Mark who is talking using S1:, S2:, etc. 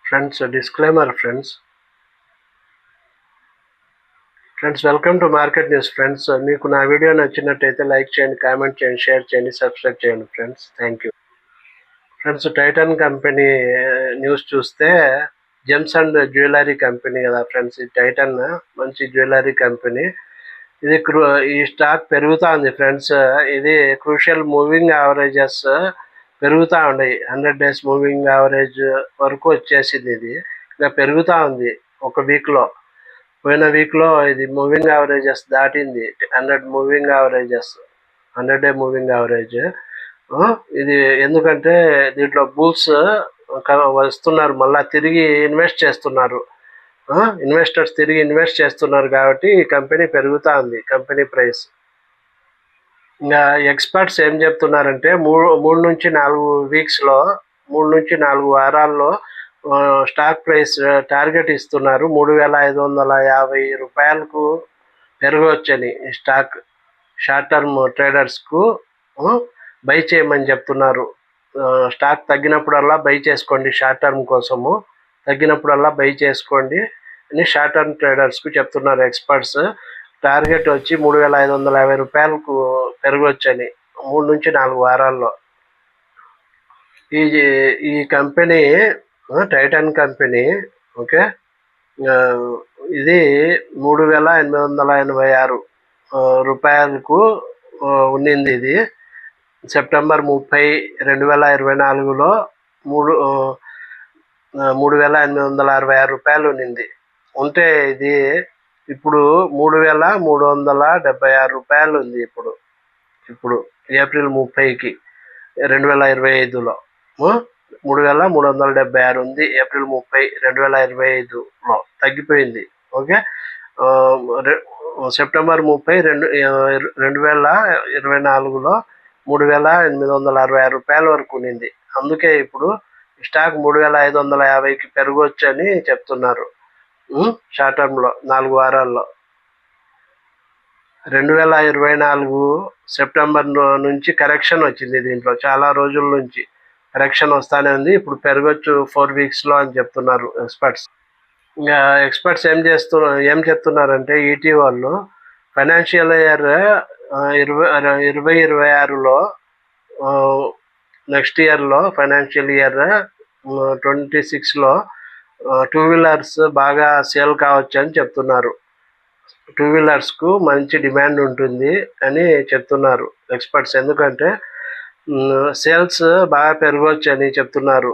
S1: Friends disclaimer friends welcome to market news friends. మీకు నా video నచ్చినట్టయితే లైక్ చేయండి, కామెంట్ చేయండి, షేర్ చేయండి, సబ్స్క్రైబ్ చేయండి friends. Thank you friends. Titan company news చూస్తే జెమ్స్ అండ్ జ్యువెలరీ కంపెనీ కదా ఫ్రెండ్స్. ఈ టైటన్ మంచి జ్యువెలరీ కంపెనీ. ఇది ఈ స్టాక్ పెరుగుతూ ఉంది ఫ్రెండ్స్. ఇది క్రూషియల్ మూవింగ్ యావరేజెస్ పెరుగుతూ ఉన్నాయి. 100 days మూవింగ్ యావరేజ్ వరకు వచ్చేసింది. ఇది ఇలా పెరుగుతూ ఉంది ఒక వీక్లో. పోయిన వీక్లో ఇది మూవింగ్ యావరేజెస్ దాటింది. 100 moving averages, 100 day moving average. ఇది ఎందుకంటే దీంట్లో బుల్స్ వస్తున్నారు, మళ్ళీ తిరిగి ఇన్వెస్ట్ చేస్తున్నారు. ఇన్వెస్టర్స్ తిరిగి ఇన్వెస్ట్ చేస్తున్నారు కాబట్టి ఈ కంపెనీ పెరుగుతూ ఉంది, కంపెనీ ప్రైస్. ఇంకా ఎక్స్పర్ట్స్ ఏం చెప్తున్నారంటే 3 నుంచి 4 వీక్స్లో, 3 నుంచి 4 వారాల్లో స్టాక్ ప్రైస్ టార్గెట్ ఇస్తున్నారు. 3,550 రూపాయలకు పెరగవచ్చని స్టాక్. షార్ట్ టర్మ్ ట్రేడర్స్కు బై చేయమని చెప్తున్నారు. స్టాక్ తగ్గినప్పుడల్లా బై చేసుకోండి, షార్ట్ టర్మ్ కోసము తగ్గినప్పుడల్లా బై చేసుకోండి అని షార్ట్ టర్మ్ ట్రేడర్స్కు చెప్తున్నారు ఎక్స్పర్ట్స్. టార్గెట్ వచ్చి 3,550 రూపాయలకు పెరగవచ్చని 3 నుంచి 4 వారాల్లో. ఈ కంపెనీ టైటన్ కంపెనీ ఓకే, ఇది 3,886 రూపాయలకు ఉన్నింది. ఇది సెప్టెంబర్ 30, 2024లో 3,866 రూపాయలు ఉన్నింది. ఉంటే ఇది ఇప్పుడు 3,376 రూపాయలు ఉంది. ఇప్పుడు ఏప్రిల్ 30కి 2025లో 3,376 ఉంది. ఏప్రిల్ 30, 2025లో తగ్గిపోయింది. ఓకే, సెప్టెంబర్ 30, 2024లో 3,866 రూపాయల వరకు ఉన్నింది. అందుకే ఇప్పుడు స్టాక్ 3,550కి పెరగవచ్చు అని చెప్తున్నారు షార్ట్ టర్మ్లో 4 వారాల్లో. 2024 సెప్టెంబర్ నుంచి కరెక్షన్ వచ్చింది. దీంట్లో చాలా రోజుల నుంచి కరెక్షన్ వస్తూనే ఉంది. ఇప్పుడు పెరగచ్చు 4 వీక్స్లో అని చెప్తున్నారు ఎక్స్పర్ట్స్. ఇంకా ఎక్స్పర్ట్స్ ఏం చెప్తున్నారంటే ఈటీ వాళ్ళు ఫైనాన్షియల్ ఇయర్ 2026లో నెక్స్ట్ ఇయర్లో ఫైనాన్షియల్ ఇయర్ 26లో 2 వీలర్స్ బాగా సేల్ కావచ్చు అని చెప్తున్నారు. 2 వీలర్స్కు మంచి డిమాండ్ ఉంటుంది అని చెప్తున్నారు ఎక్స్పర్ట్స్. ఎందుకంటే సేల్స్ బాగా పెరగవచ్చు అని చెప్తున్నారు.